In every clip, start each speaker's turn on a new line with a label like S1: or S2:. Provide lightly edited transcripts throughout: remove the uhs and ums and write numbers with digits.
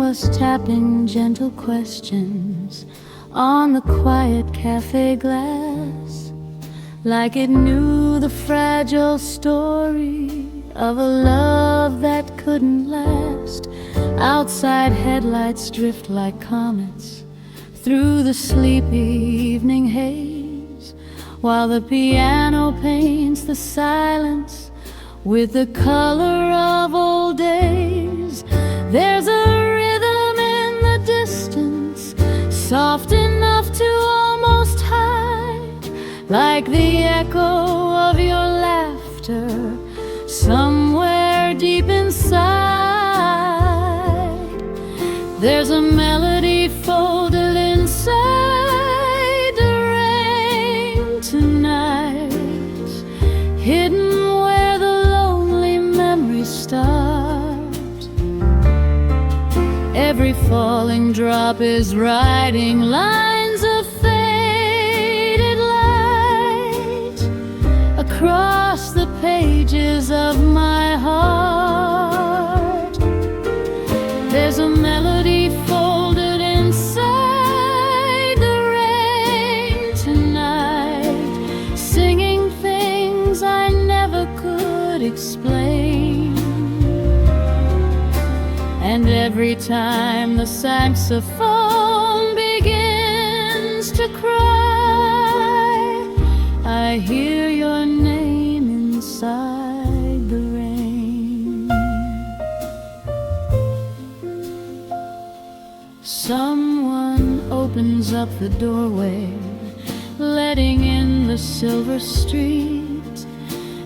S1: was tapping gentle questions on the quiet cafe glass, like it knew the fragile story of a love that couldn't last. Outside headlights drift like comets through the sleepy evening haze, while the piano paints the silence with the color of old days. There's a rhythm in the distance, soft enough to almost hide, like the echo of your laughter somewhere deep inside. There's a melody folded inside the rain tonight, hidden where the lonely memories start. Every falling drop is writing lines of faded light across the pages of my heart. There's a melody folded inside the rain tonight, singing things I never could explain. And every time the saxophone begins to cry, I hear your name inside the rain. Someone opens up the doorway, letting in the silver street,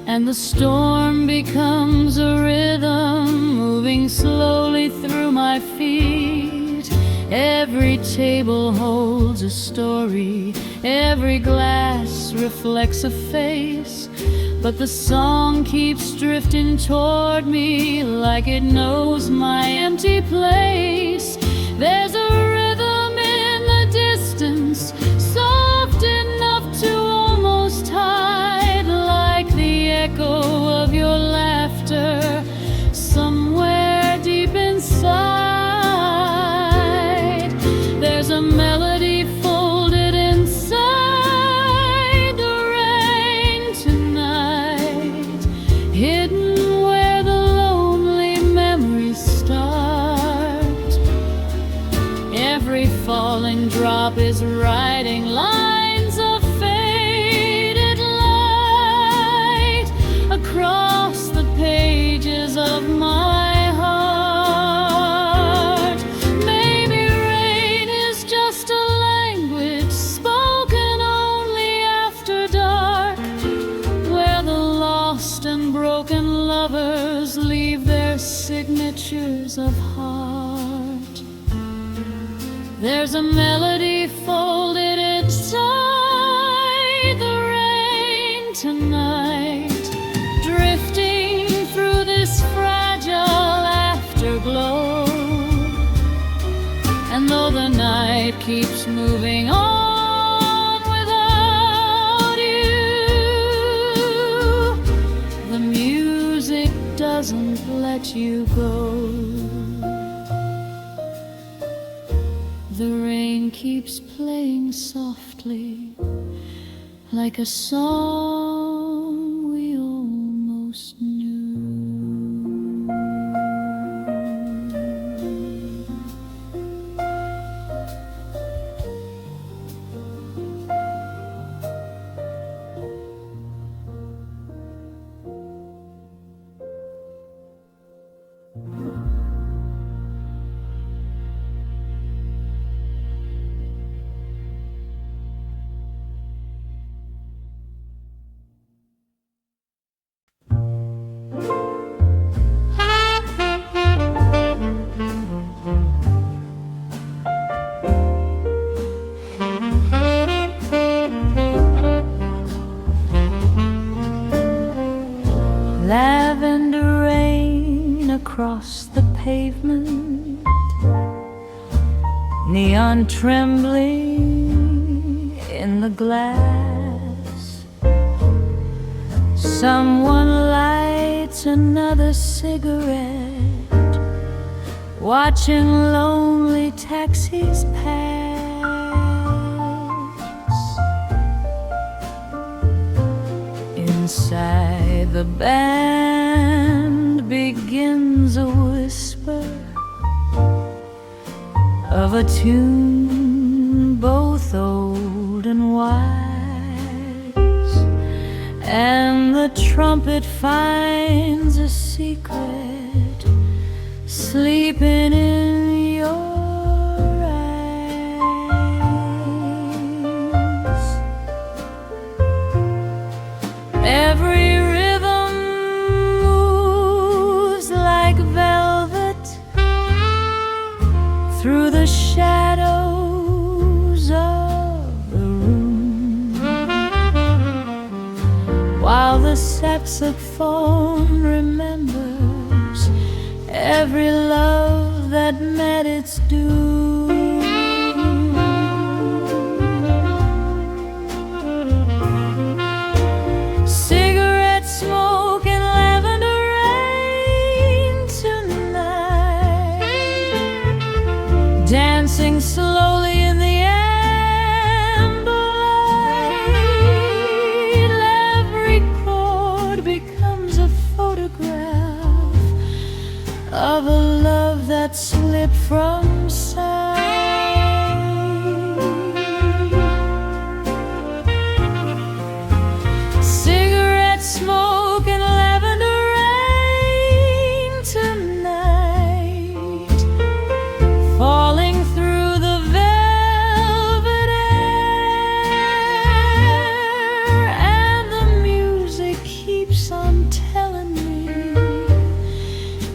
S1: and the storm becomes a rhythm moving slowly through my feet. Every table holds a story, every glass reflects a face, but the song keeps drifting toward me like it knows my empty place. There's a rhythm in the distance, soft enough to almost hide, like the echo of your laughter somewhere deep inside. There's a melody folded inside the rain tonight, hidden where the lonely memories start. Every falling drop is writing lines of faded light across the pages of my heart. Maybe rain is just a language spoken only after dark, where the lost and broken lovers leave their signatures of heart. There's a melody folded inside the rain tonight, drifting through this fragile afterglow. And though the night keeps moving on without you, the music doesn't let you go. The rain keeps playing softly, like a song we almost knew. Lavender rain across the pavement, neon trembling in the glass. Someone lights another cigarette, watching lonely taxis pass. Inside the band begins a whisper of a tune both old and wise, and the trumpet finds a secret sleeping in your eyes. Every rhythm moves like velvet through the shadows of the room, while the saxophone remembers every love that met its doom. Cigarette smoke and lavender rain tonight, dancing slowly in the amber light. Every chord becomes a photograph of a love that slipped from sight. Cigarette smoke and lavender rain tonight, falling through the velvet air, and the music keeps on telling me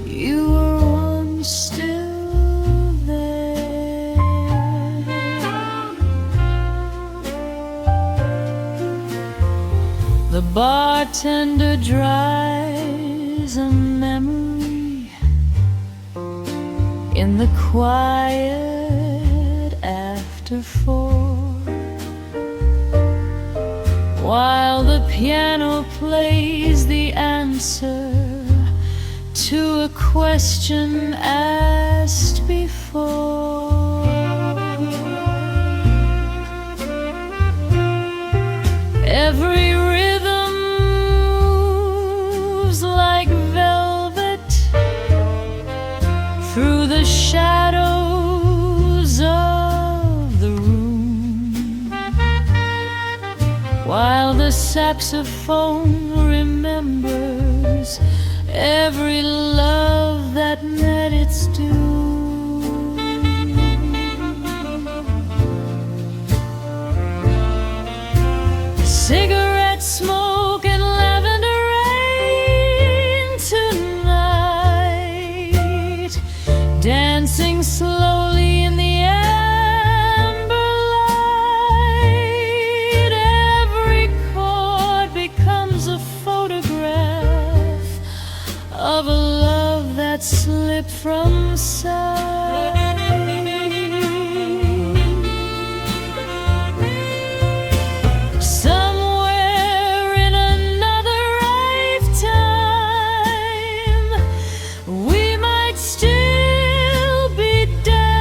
S1: you were once still there. The bartender dries a memory in the quiet after 4, while the piano plays the answer to a question asked before. Every rhythm moves like velvet through the shadows of the room, while the saxophone remembers every love that met its doom. Cigarette smoke and lavender rain tonight, dancing slowly in the amber light. Every chord becomes a photograph of a love that slipped from sight. Somewhere in another lifetime, we might still be dancing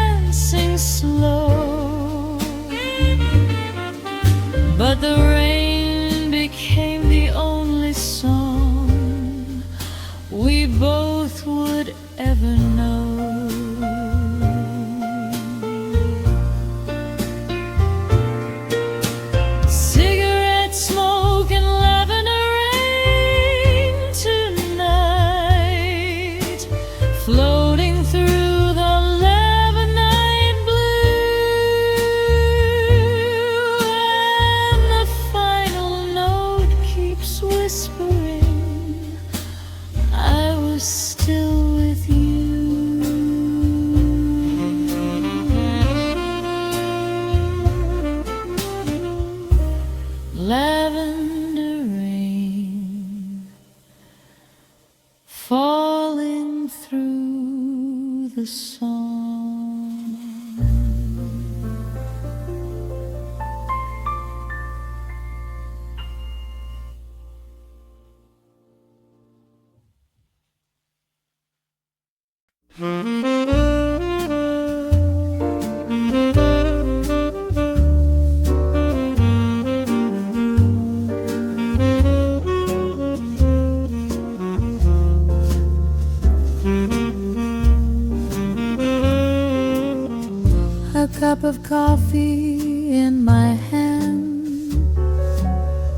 S1: A cup of coffee in my hand,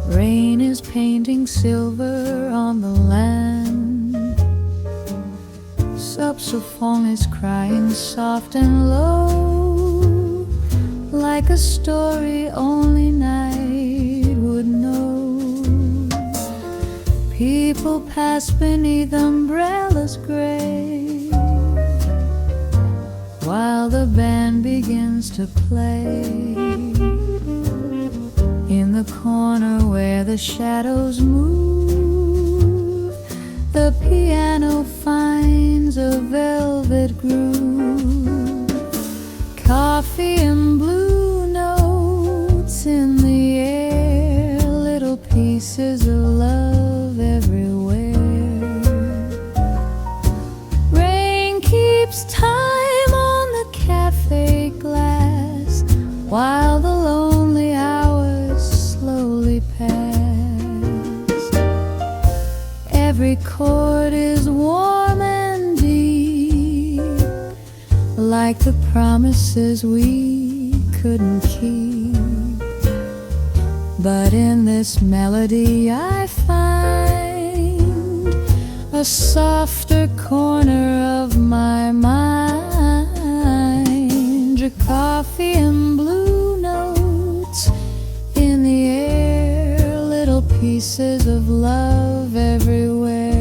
S1: rain is painting silver on the land. Saxophone is crying soft and low, like a story only night would know. People pass beneath umbrellas gray, while the band begins to play. In the corner where the shadows move, the piano finds a velvet groove. Coffee and blue notes in the air, little pieces of love everywhere. Rain keeps time on the cafe glass, while the lonely hours slowly pass. Every chord is warm and deep, like the promises we couldn't keep. But in this melody I find a softer corner of my mind. Your coffee and blue notes in the air, little pieces of love everywhere.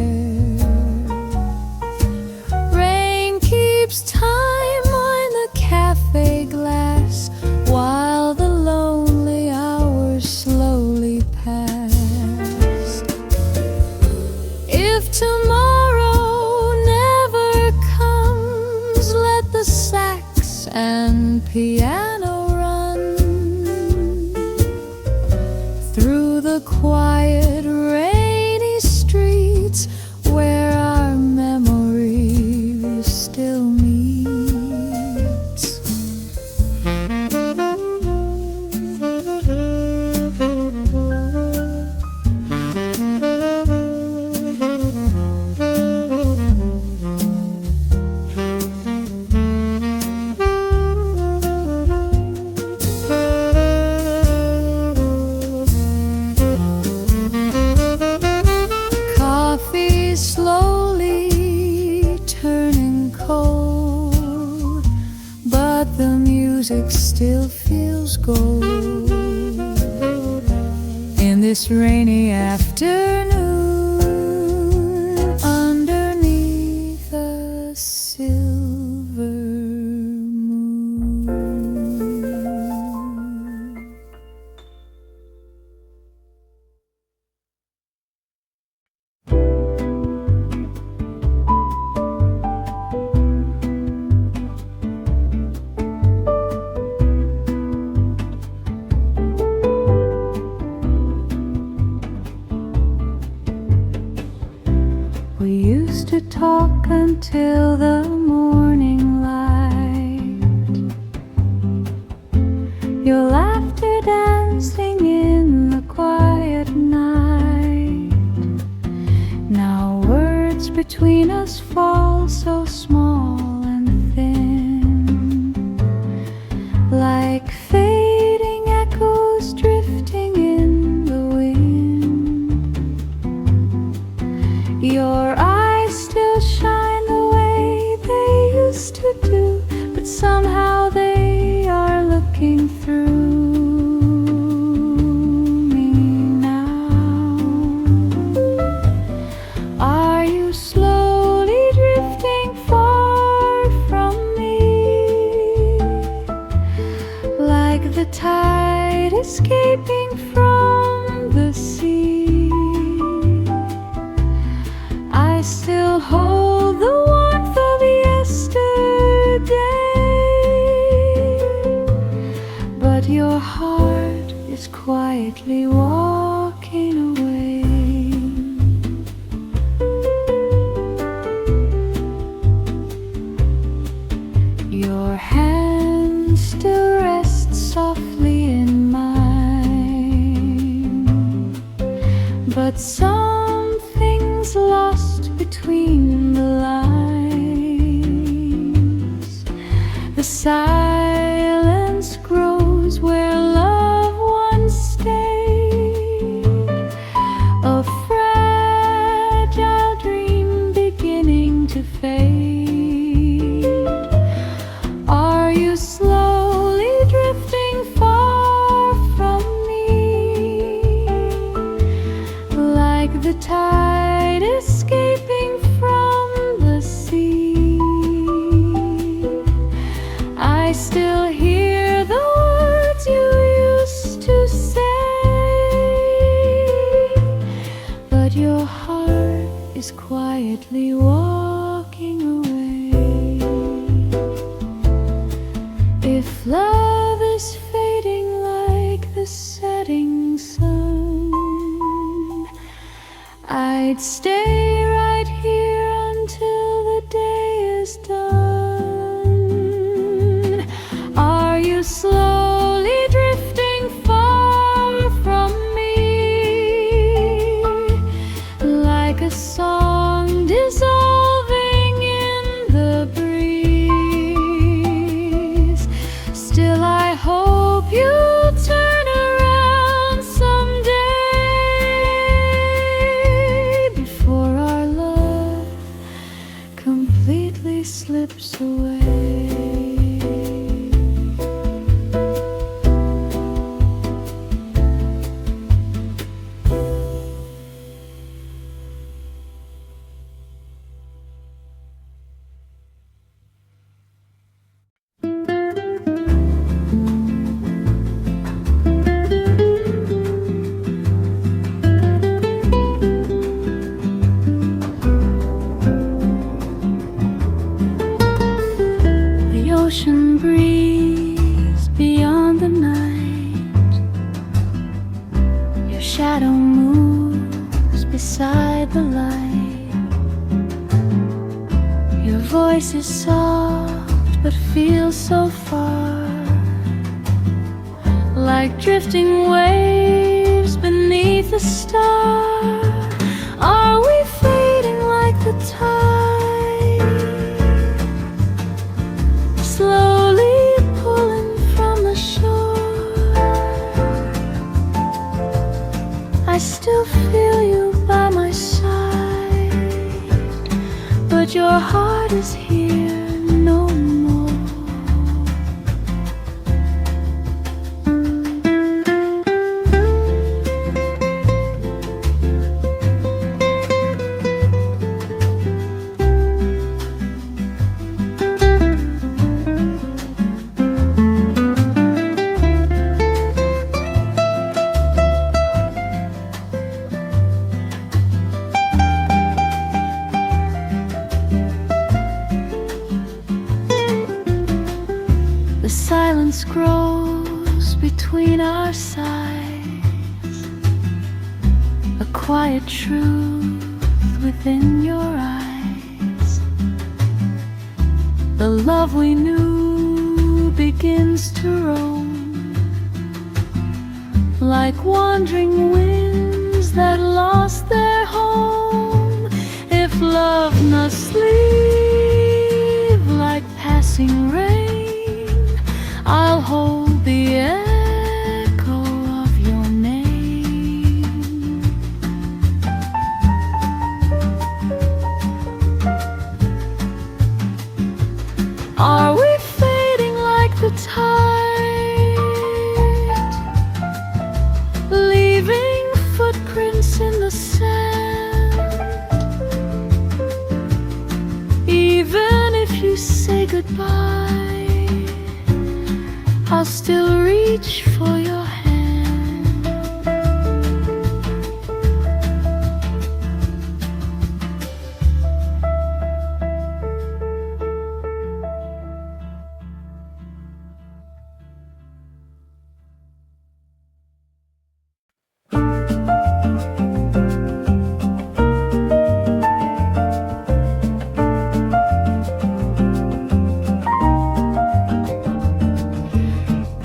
S1: Rain keeps time on the cafe glass, while the lonely hours slowly pass. If tomorrow never comes, let the sax and piano run through the quiet, rainy streets where our memories still meet. Coffee slowly turning cold, but the music still feels gold. In this rainy afternoon, underneath a silver moon. We used to talk until the morning light, your laughter dancing in the quiet night. Now words between us fall so small and thin, like fading echoes drifting in the wind. Your eyes still shine the way they used to do, but somehow they are looking through me now. Are you slowly drifting far from me, like the tide escaping from the sea? I still hold the warmth of yesterday, but your heart is quietly walking away. Your hand still rests softly in mine, but something's lost between the lines. The silence silence grows where love once stayed, a fragile dream beginning to fade. Are you slowly drifting far from me, like the tide escaping from the sea? I still hear the words you used to say, but your heart is quietly walking away. If love is fading like the setting sun, I'd stay right here until the day is done. Are you slowly drifting far from me, like a song dissolving in the breeze? Still I hope you'll turn around someday, before our love completely slips away. The ocean breeze beyond the night, your shadow moves beside the light. Your voice is soft but feels so far, like drifting waves beneath a star. Are we fading like the tide, slowly pulling from the shore? I still feel you by my side, but your heart is here no more. The silence grows between our sides, a quiet truth within your eyes. The love we knew begins to roam, like wandering winds that lost their home. If love must leave like passing rain, I'll hold the echo of your name. Are we fading like the tide, leaving footprints in the sand? Even if you say goodbye, I'll still reach for your hand.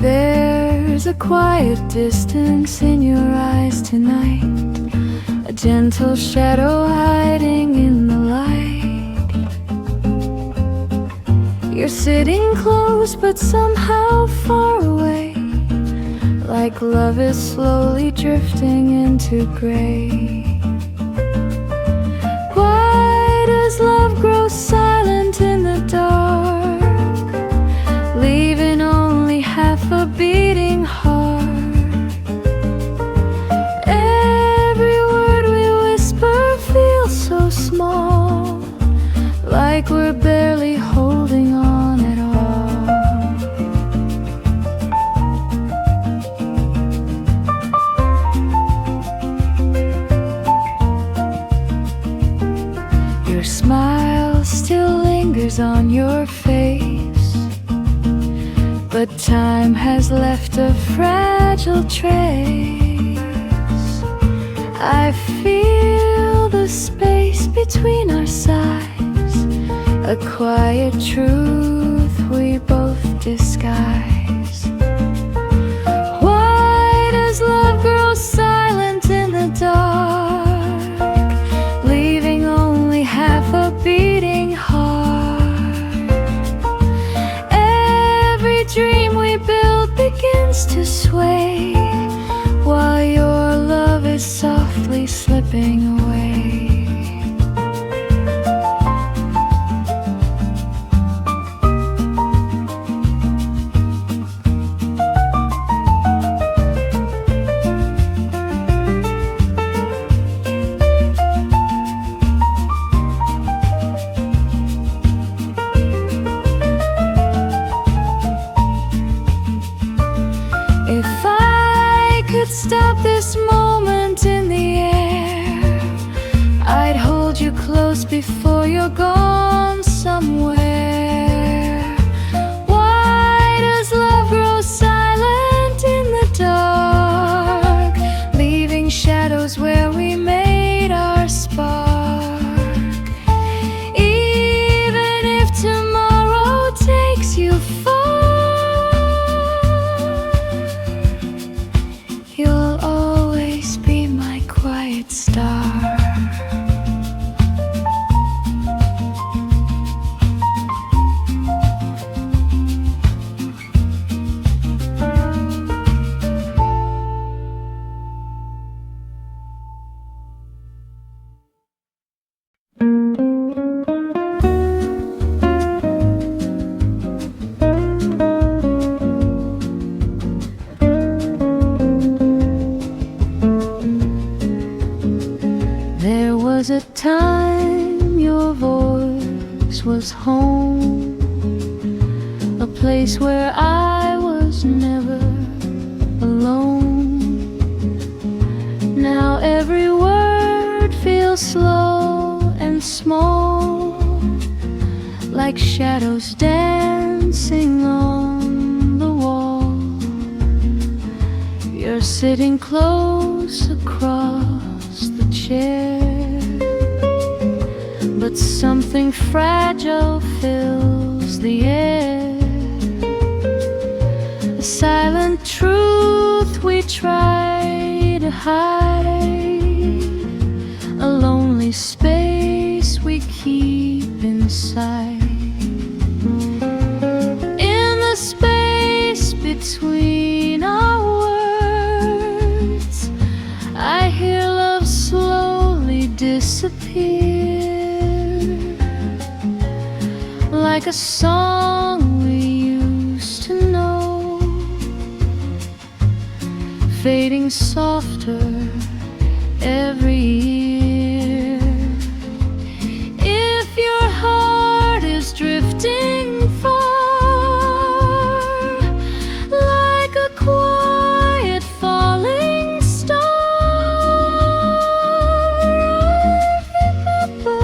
S1: There's a quiet distance in your eyes tonight, a gentle shadow hiding in the light. You're sitting close but somehow far away, like love is slowly drifting into gray. Why does love grow silent in the dark, leaving only half a beating heart? Every word we whisper feels so small, like we're barely holding on at all. Your smile still lingers on your face, but time has left a fragile trace. I feel the space between our sides, a quiet truth we both disguise. Why does love grow silent in the dark, leaving only half a beating heart? Every dream we build begins to sway, while your love is softly slipping away. If I could stop this moment in the air, I'd hold you close before you're gone somewhere. Why does love grow silent in the dark, leaving shadows where we made our spark? Even if tomorrow takes you far, you'll always be my quiet star. There was a time your voice was home, a place where I was never alone. Now every word feels slow and small, like shadows dancing on the wall. You're sitting close across the chair, but something fragile fills the air. A silent truth we try to hide, a lonely space we keep inside. In the space between our words, I hear love slowly disappear, like a song we used to know, fading softer every year. If your heart is drifting far, like a quiet falling star, I remember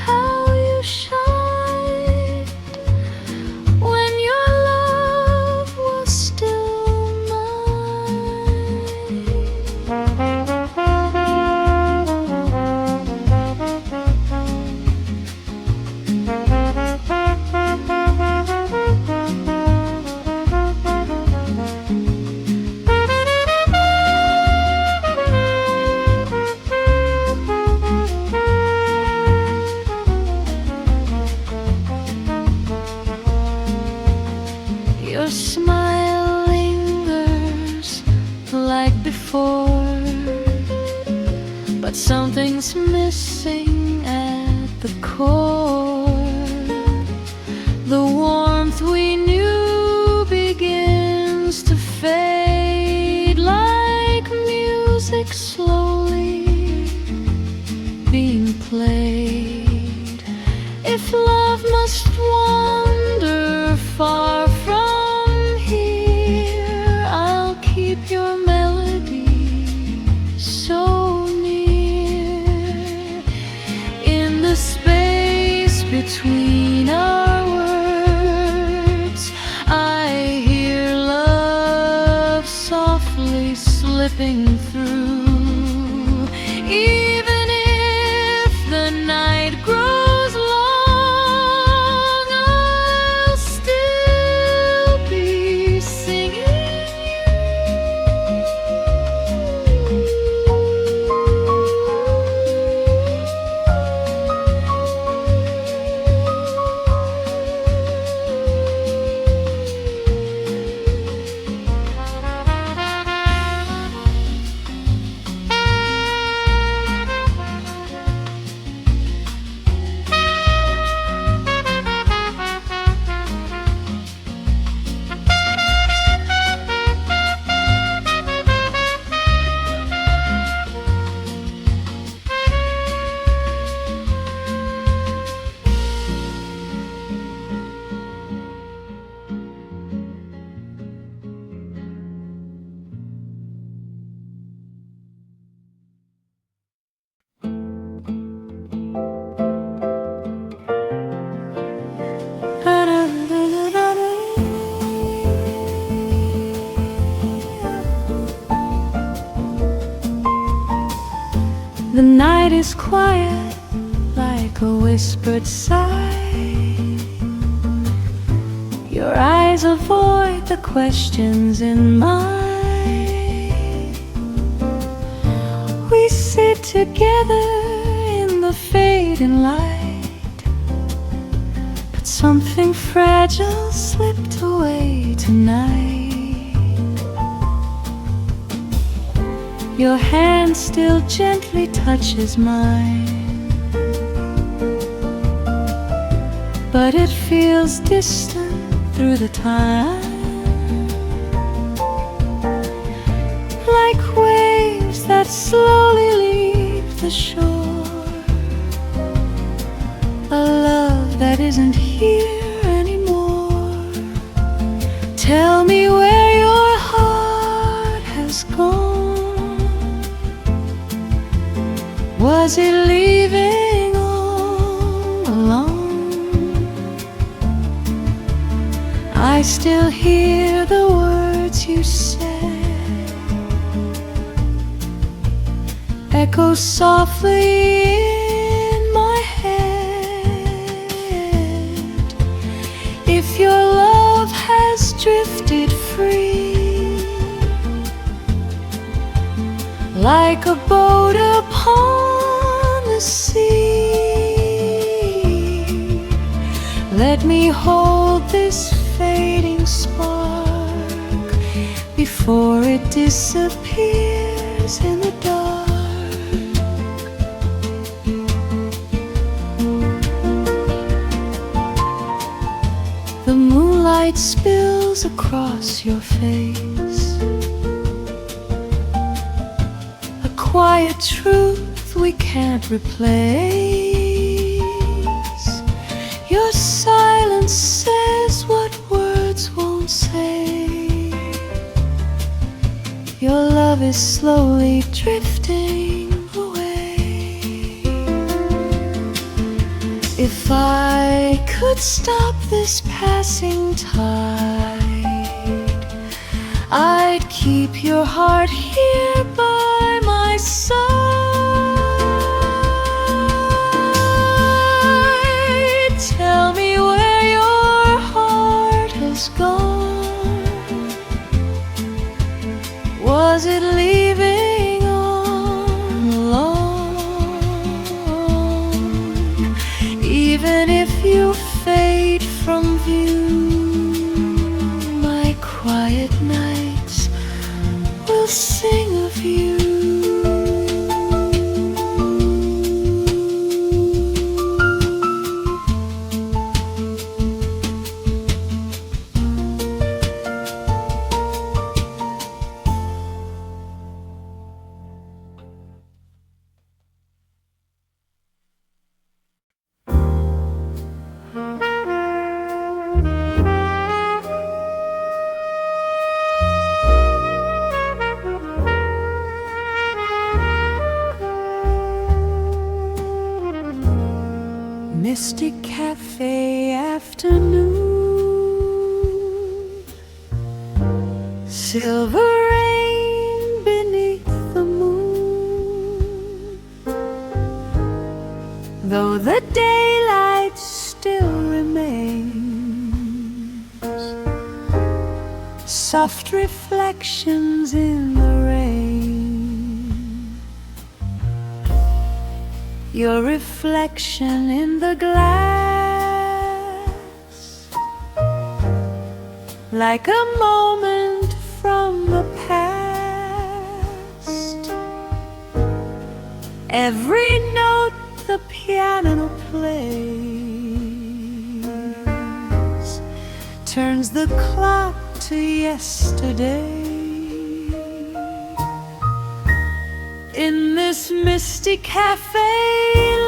S1: how you shined when your love was still mine. Your smile lingers like before, but something's missing at the core. The warmth we knew begins to fade, like music slowly being played. If love must wander far from here, I'll keep your melody so near. In the space between our words, I hear love softly slipping through. Even if the night grows long, I'll still be singing The night is quiet like a whispered sigh. Your eyes avoid the questions in mine. We sit together in the fading light, but something fragile slipped away tonight. Your hand still gently touches mine, but it feels distant through the time, like waves that slowly leave the shore. A love that isn't here anymore. Tell me where your heart has gone. Was it leaving all alone? I still hear the words you said echo softly in my head. If your love has drifted free, like a boat upon the sea, let me hold this fading spark before it disappears in the dark. The moonlight spills across your face, a quiet truth we can't replace. Your silence says what words won't say. Your love is slowly drifting away. If I could stop this passing tide, I'd keep your heart here by my side. Tell me where your heart has gone. Was it leaving all alone? Even if you fade from view, my misty cafe afternoon, silver rain beneath the moon, though the daylight still remains, soft reflections in the rain, your reflection in the glass, like a moment from the past. Every note the piano plays turns the clock to yesterday. In this misty cafe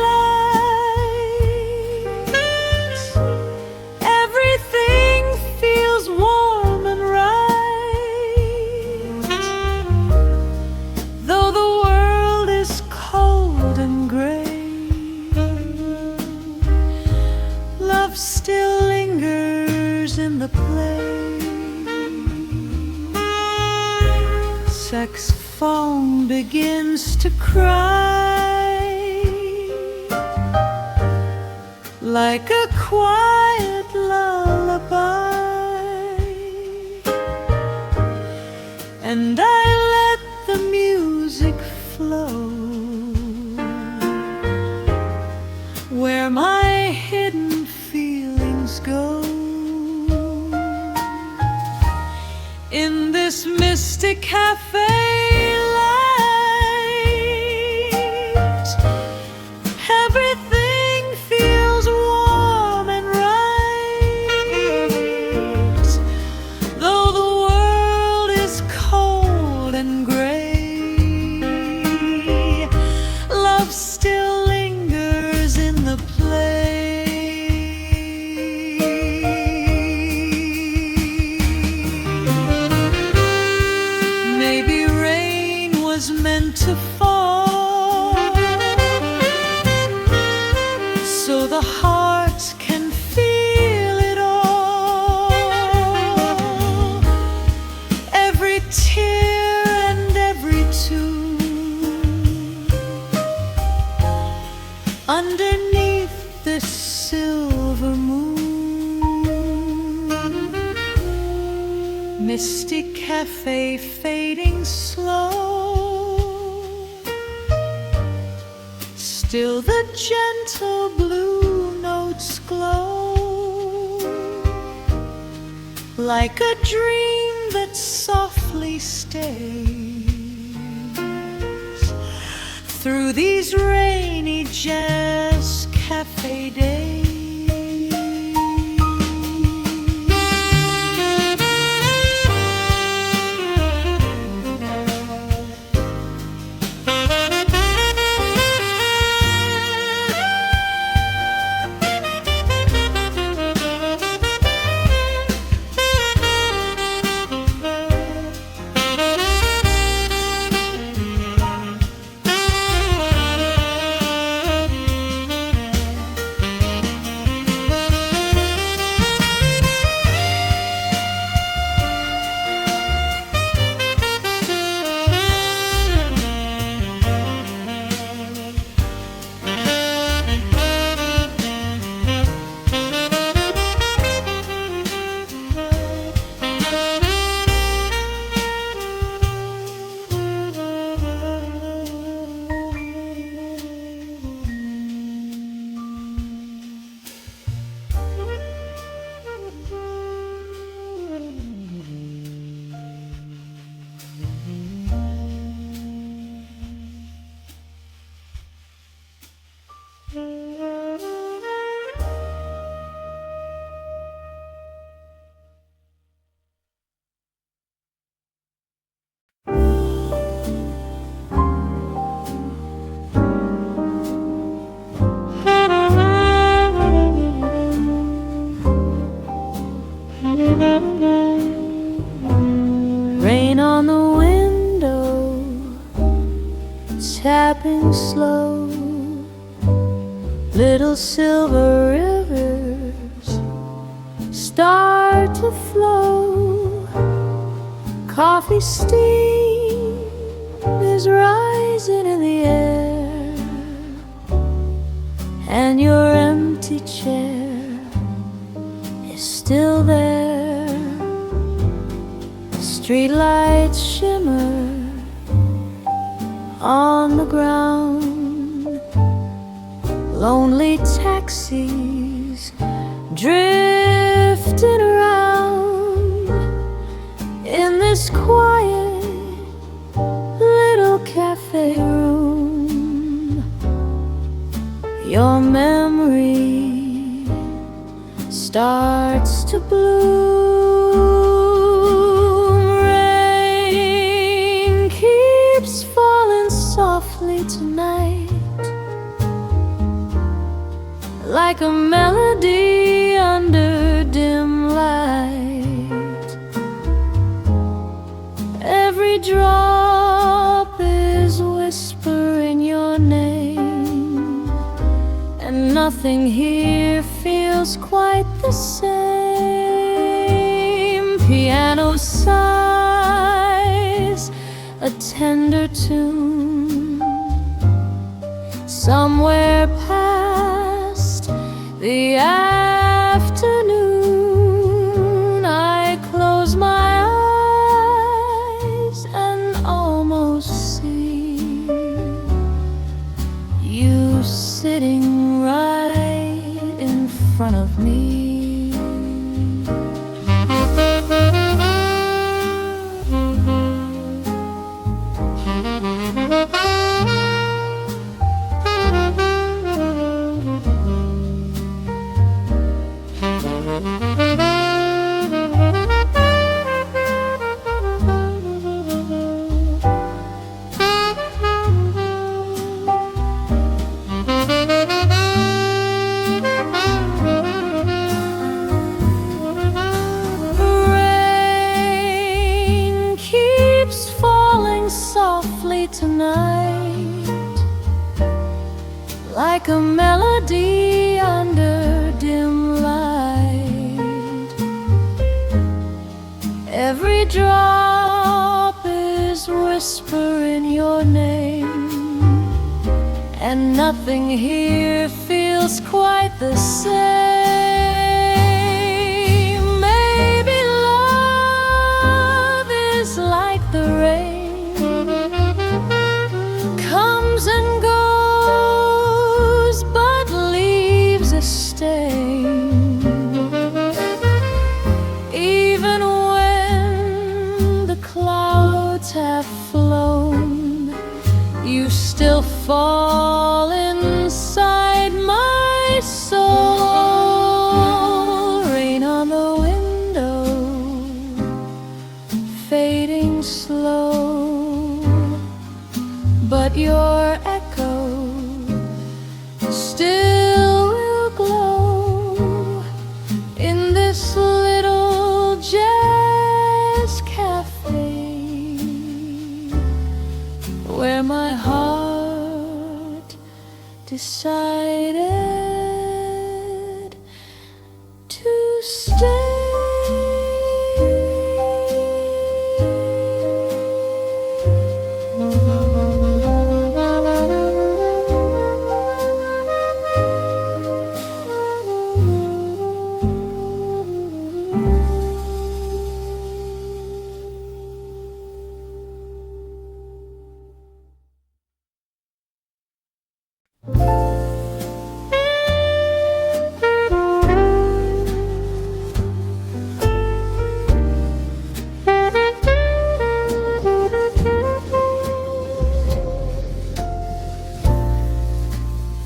S1: light, everything feels warm and right, though the world is cold and gray. Love still lingers in the play. Saxophone begins to cry, like a quiet lullaby, and I let the music flow where my hidden feelings go. In this mystic cafe light, everything feels warm and right, though the world is cold and gray. Love still lingers in the play. Maybe rain was meant to fall, so the heart can feel it all. Every tear and every tune underneath this silver moon. Misty cafe fading slow, still the gentle blue notes glow, like a dream that softly stays through these rainy jazz cafe days. Rain on the window, tapping slow, Little silver rivers start to flow. Coffee steam is rising in the air, and your empty chair is still there. Streetlights shimmer on the ground, lonely taxis drifting around in this quiet little cafe room. Your memory starts to bloom. Rain keeps falling softly tonight, like a melody under dim light. Every drop is whispering your name, and nothing here feels quite the same. Piano sighs a tender tune somewhere past the afternoon. I close my eyes and almost see you sitting right in front of me. Tonight, like a melody under dim light. Every drop is whispering your name, and nothing here feels quite the same. Maybe love is like the rain, and goes, but leaves a stain. Even when the clouds have flown, you still fall inside my soul. Rain on the window, fading slow, but your echo still will glow in this little jazz cafe, where my heart decided to stay.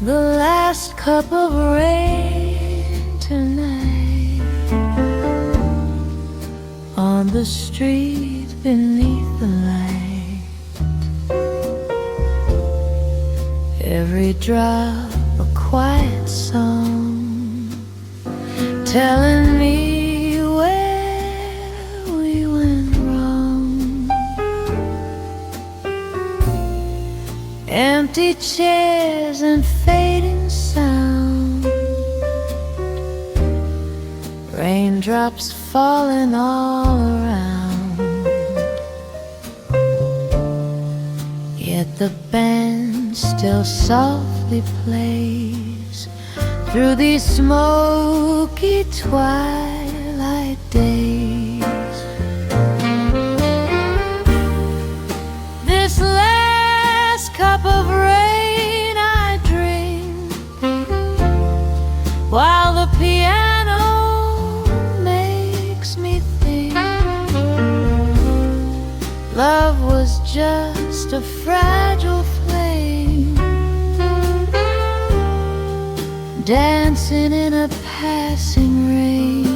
S1: The last cup of rain tonight, on the street beneath the light. Every drop a quiet song, telling me where we went wrong. Empty chairs and fading sound, raindrops falling all around, yet the band still softly plays through these smoky twilight days. This last cup of rain I drink while the piano makes me think love was just a fragile flame dancing in a passing rain.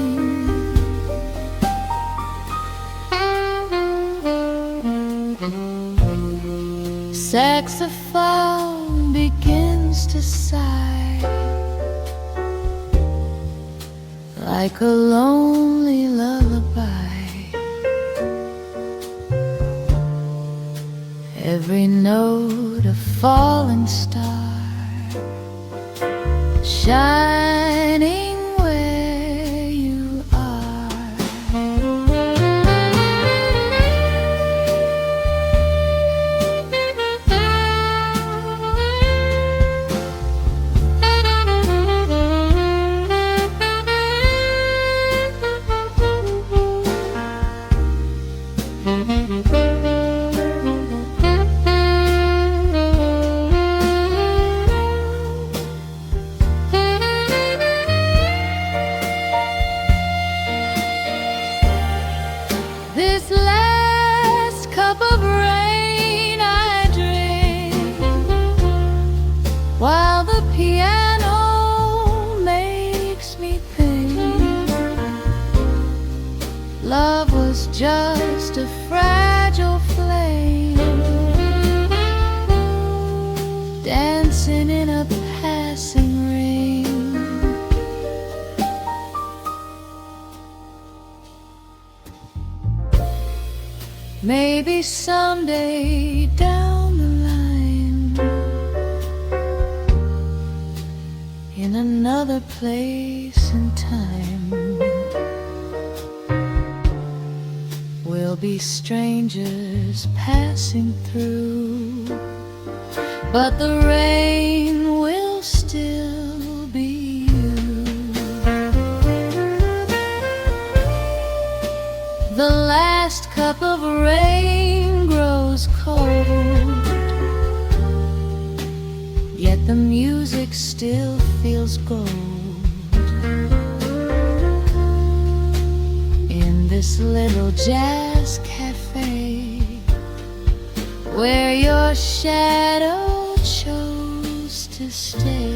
S1: Saxophone begins to sigh like a lonely lullaby. Every note a falling star, shining where you are. This last cup of rain I drink while the piano makes me think love was just a fragile flame dancing in a passing rain. Maybe someday down the line, in another place and time, we'll be strangers passing through, but the rain will still be you. The last cup of rain grows cold, yet the music still feels gold. In this little jazz cafe, where your shadow chose to stay.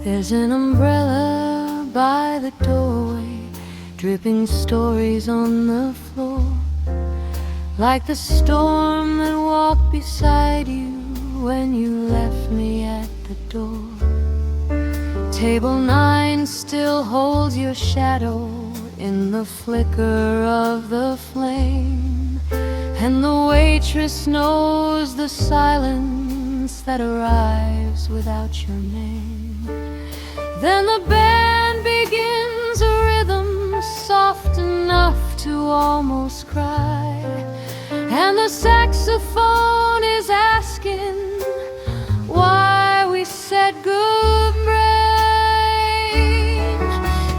S1: There's an umbrella by the doorway, dripping stories on the floor, like the storm that walked beside you when you left me at the door. Table 9 still holds your shadow in the flicker of the flame, and the waitress knows the silence that arrives without your name. Then the band begins a rhythm soft enough to almost cry, and the saxophone is asking why we said goodbye.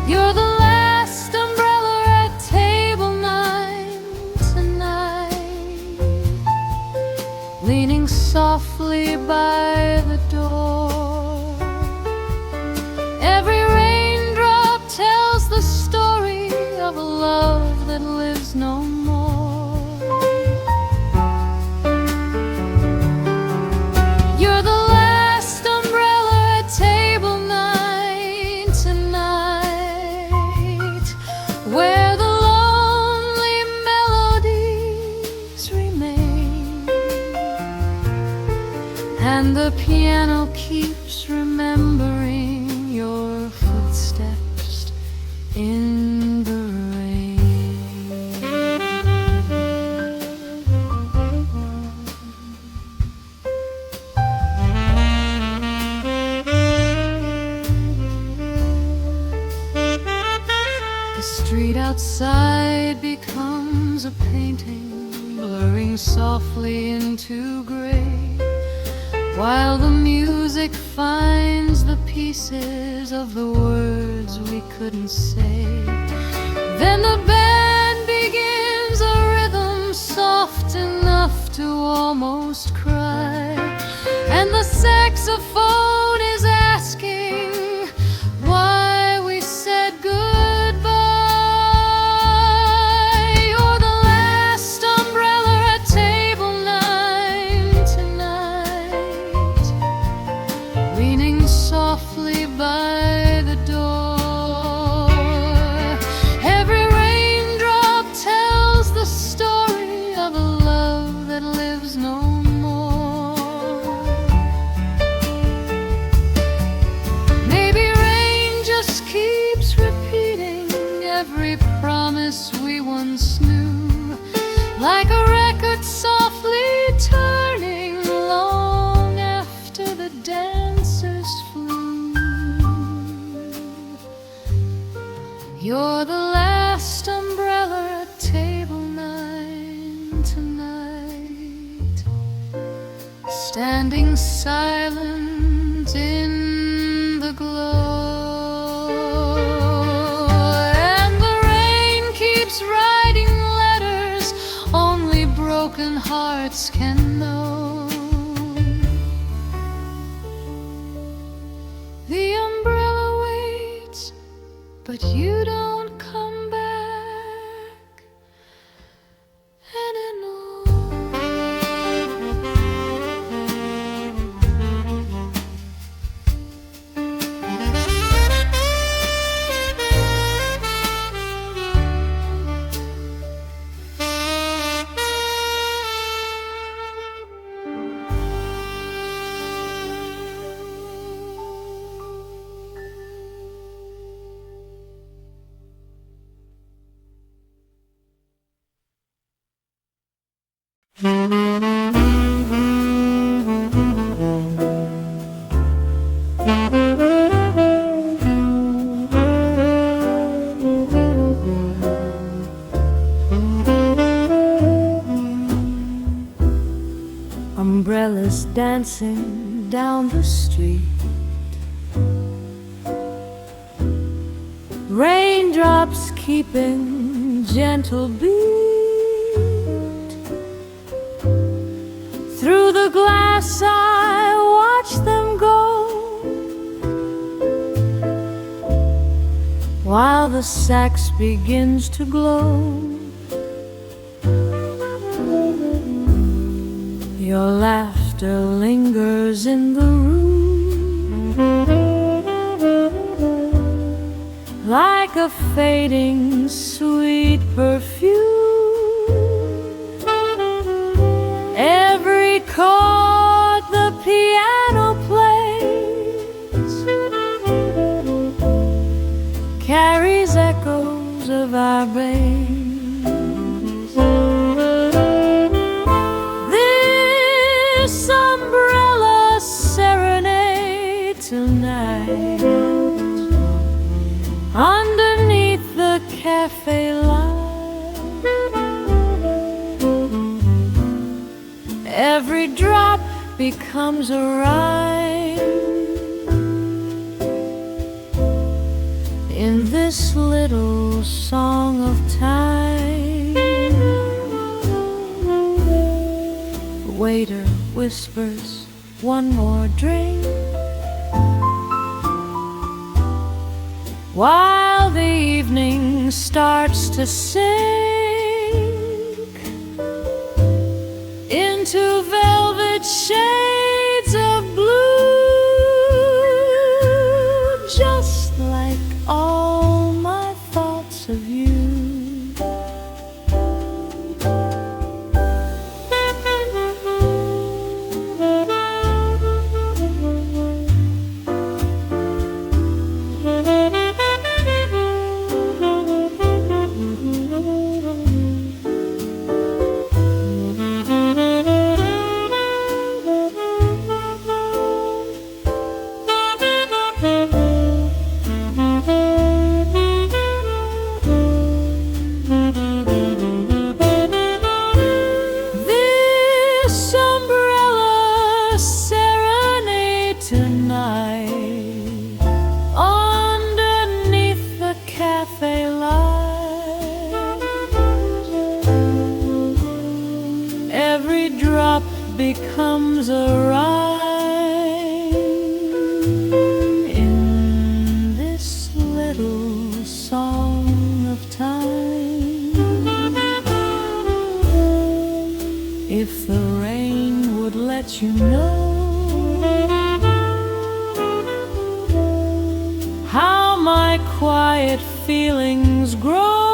S1: You're the last umbrella at table 9 tonight, leaning softly by the that lives no more. You're the last umbrella at table night tonight, where the lonely melodies remain, and the piano keeps remembering your footsteps in the rain. The street outside becomes a painting, blurring softly into gray, while the music finds the pieces of the words we couldn't say. Then the band begins a rhythm soft enough to almost cry, and the saxophone is asking why we said goodbye. You're the last umbrella at table nine tonight, leaning softly by the door. Every raindrop tells the story of a love that lives no more. Maybe rain just keeps repeating every promise we once knew, like a record softly turning long after the dancers flew. You're the last umbrella at table nine tonight, standing silent in the glow, and the rain keeps writing letters only broken hearts can know. The umbrella waits, but you don't come back anymore. Umbrellas dancing down the street, raindrops keeping gentle beat. Through the glass I watch them go, while the sax begins to glow. Your laughter lingers in the room, like a fading sweet perfume. Every chord the piano plays carries echoes of our veins. This umbrella serenade tonight, underneath the cafe light. Every drop becomes a rhyme in this little song of time. The waiter whispers, "One more drink," while the evening starts to sink into velvet shades of blue, just like all my thoughts of you. Becomes a rhyme in this little song of time. If the rain would let you know how my quiet feelings grow,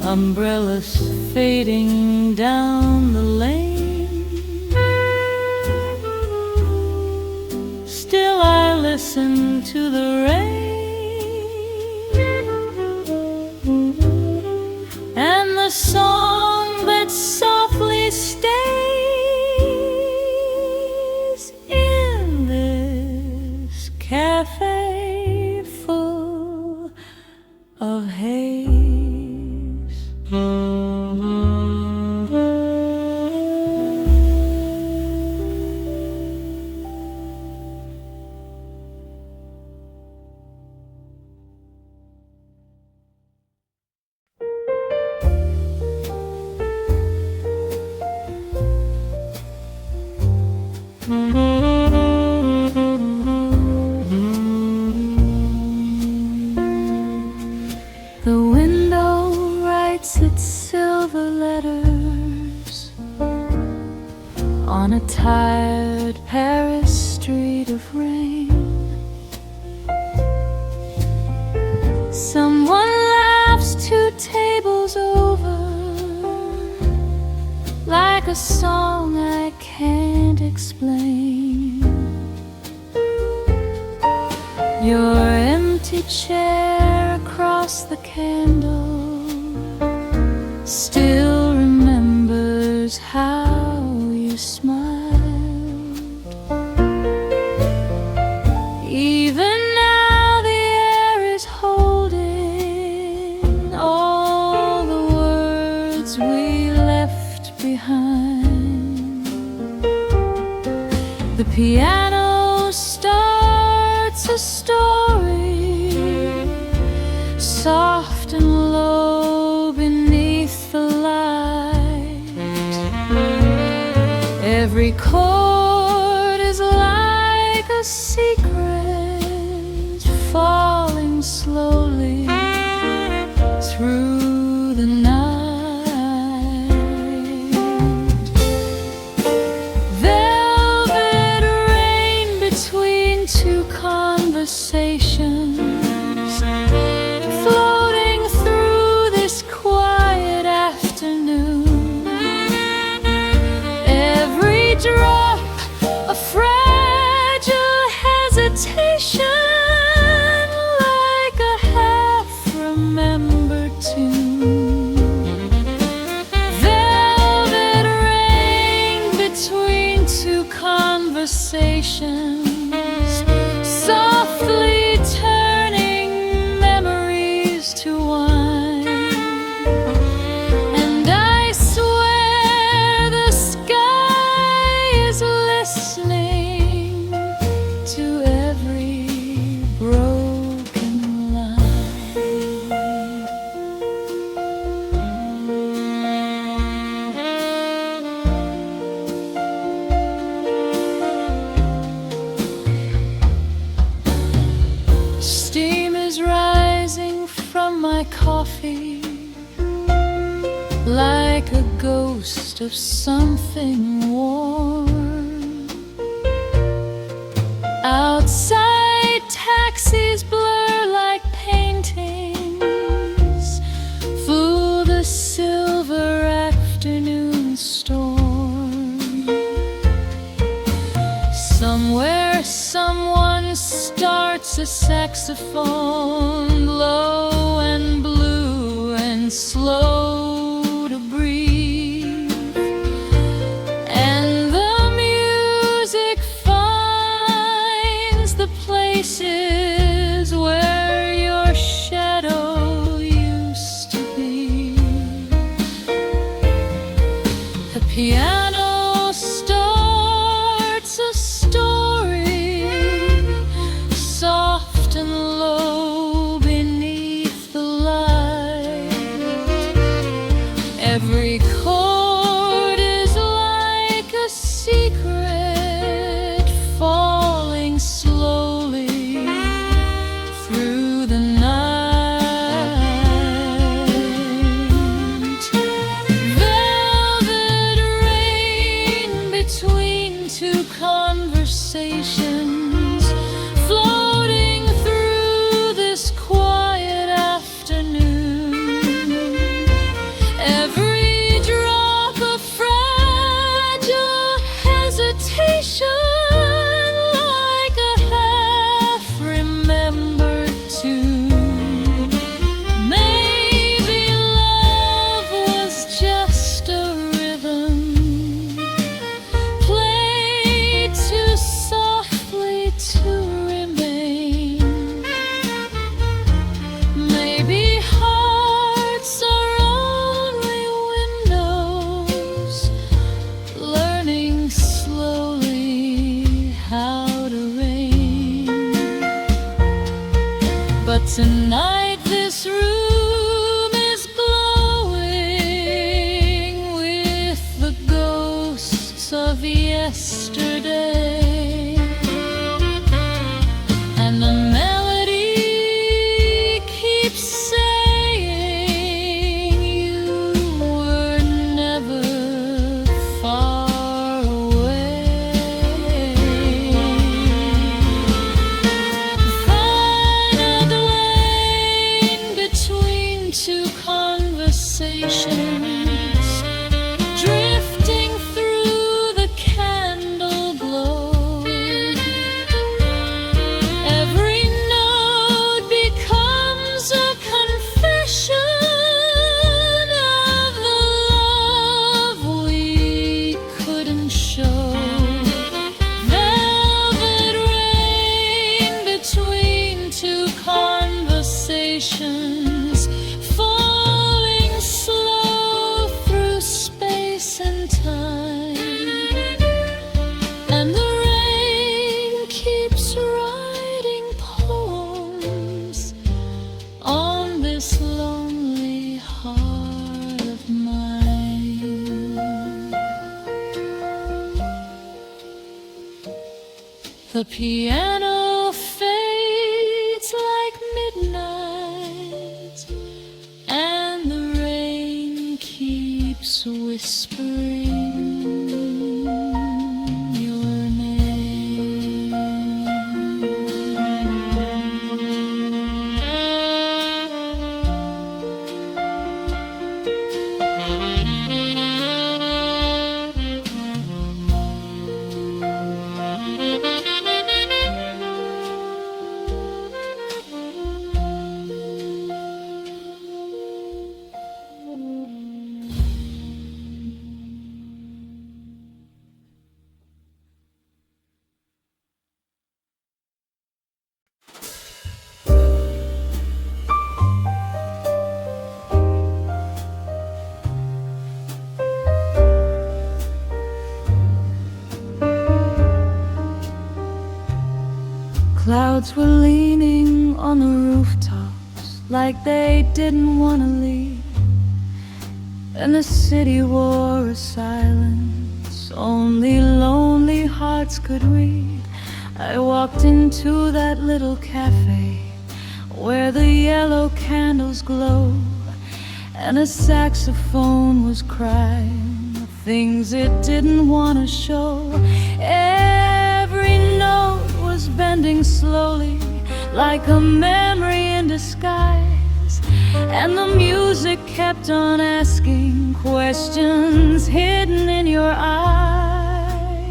S1: umbrellas fading down the lane. Still I listen to the rain and the song that softly stays in this cafe full of haze. The window writes its silver letters on a tired Paris street of rain. Someone laughs 2 tables over, like a song I can't explain. Your empty chair across the candle still remembers how you smiled. Even now the air is holding all the words we left behind. The piano starts a story, soft and low beneath the light. Every chord is like a secret falling slowly through the night. Velvet rain between 2 conversations, floating through this quiet afternoon. Every drop a fragile hesitation, emotions, softly turning memories to wine. And I swear the sky is listening to every broken line. Steam is rising from my coffee like a ghost of something warm. Outside, taxis blur like paintings, fool the silver afternoon storm. Somewhere someone starts a saxophone, low and blue and slow to breathe, and the music finds the places where your shadow used to be. The piano starts a story, soft and low beneath the light. Every chord is like a secret falling slowly through the night. Velvet rain between two conversations, floating through this quiet afternoon. Every drop of fragile hesitation, like a half-remembered tune. Maybe love was just a rhythm, played too softly to remain. Maybe hearts are only windows, learning slowly how to rain. But tonight this room is glowing with the ghosts of yesterday, and the melody keeps saying you were never far away. Find the lane between two conversations, drifting through the candle glow. Every note becomes a confession of the love we couldn't show. Velvet rain between two conversations, falling slow through space and time. And the rain keeps writing poems on this lonely heart of mine. The piano fades like midnight, and the rain keeps whispering your name. Clouds were leaning on the rooftops like they didn't want to leave, and the city wore a silence only lonely hearts could read. I walked into that little cafe where the yellow candles glow, and a saxophone was crying things it didn't want to show. Every note was bending slowly like a memory in disguise, and the music kept on asking questions hidden in your eyes.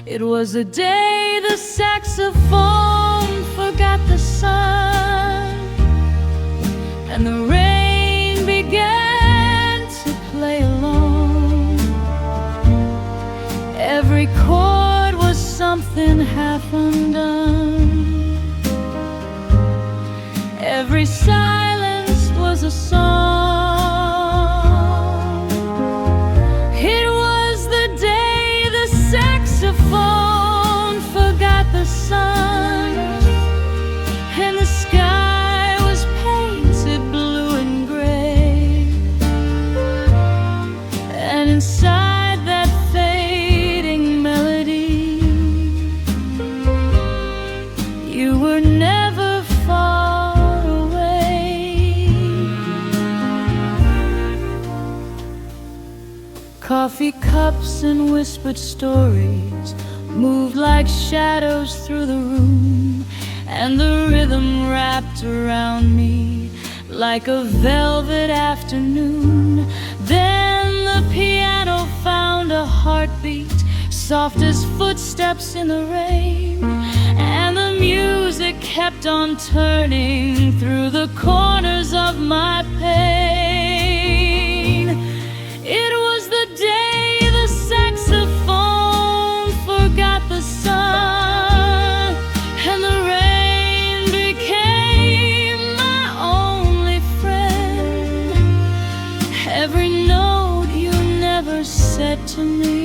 S1: It was the day the saxophone forgot the sun, and the rain began to play alone. Every chord was something half undone. Every silence was a song. It was the day the saxophone forgot the sun, and the sky was painted blue and gray, and inside that fading melody, you were never far away. Coffee cups and whispered stories moved like shadows through the room, and the rhythm wrapped around me like a velvet afternoon. Then the piano found a heartbeat, soft as footsteps in the rain, and the music kept on turning through the corners of my pain. It was the day the saxophone forgot the sun, and the rain became my only friend. Every note you never said to me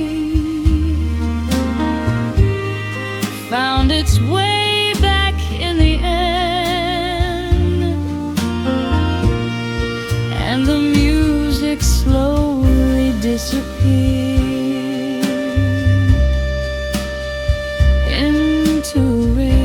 S1: found its way back in the end, and the music slowly disappeared into rain.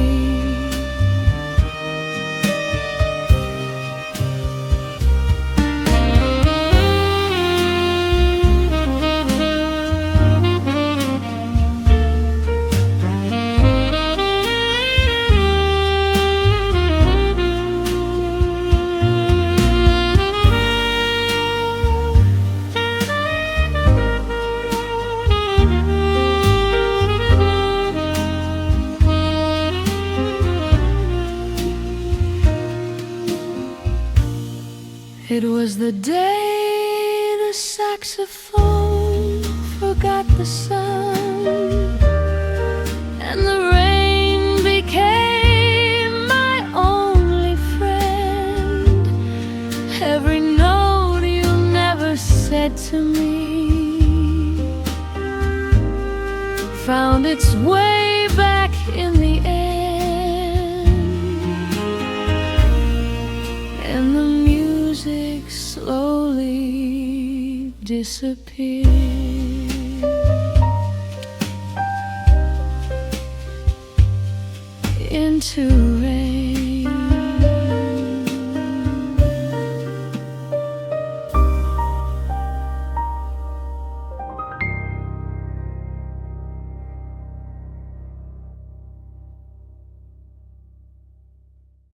S1: It was the day the saxophone forgot the sun, and the rain became my only friend. Every note you never said to me found its way back in the end, and the music slowly disappeared into rain.